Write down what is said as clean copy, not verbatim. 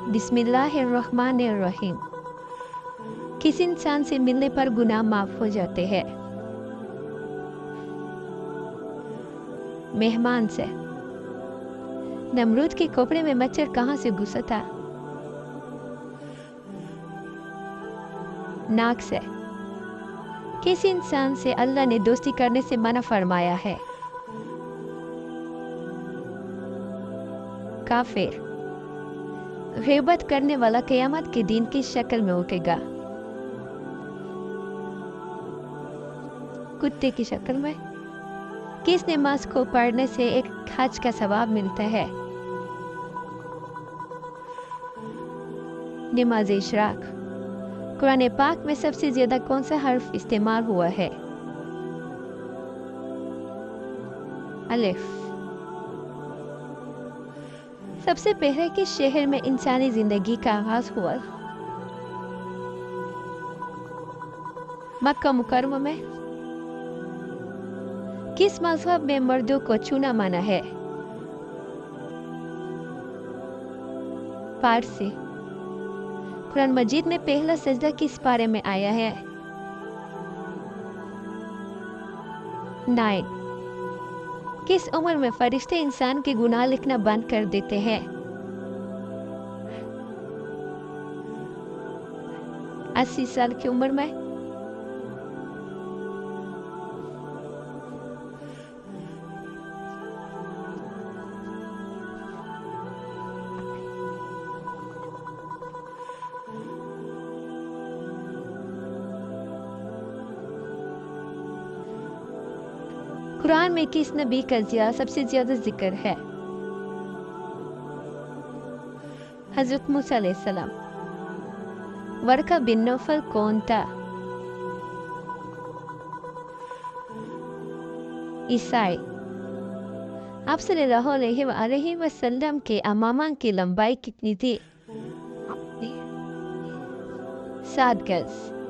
बिस्मिल्लाहिर्रहमानिर्रहीम। किस इंसान से मिलने पर गुनाह माफ हो जाते हैं? मेहमान से। नमरूद के कपड़े में मच्छर कहाँ से घुसा था? नाक से। किस इंसान से अल्लाह ने दोस्ती करने से मना फरमाया है? काफिर। ग़ीबत करने वाला क़यामत के दिन किस शक्ल में उठेगा? कुत्ते की शक्ल में। किस नमाज को पढ़ने से एक हज का सवाब मिलता है? नमाज इशराक। कुरान पाक में सबसे ज्यादा कौन सा हर्फ इस्तेमाल हुआ है? अलिफ। सबसे पहले किस शहर में इंसानी जिंदगी का आगाज हुआ? मक्का मुकर्रमा में। किस मज़हब में मर्दों को छूना मना है? पारसी। कुरान मजीद में पहला सजदा किस पारे में आया है? 9। किस उम्र में फरिश्ते इंसान के गुनाह लिखना बंद कर देते हैं? 80 साल की उम्र में। कुरान में किस नबी का सबसे ज्यादा जिक्र है? हजरत मूसा अलैहिस्सलाम। वरका बिन नौफल कौन था? ईसाई। आप सल्लल्लाहु अलैहि वसल्लम के अमामा की लंबाई कितनी थी? 7 गज।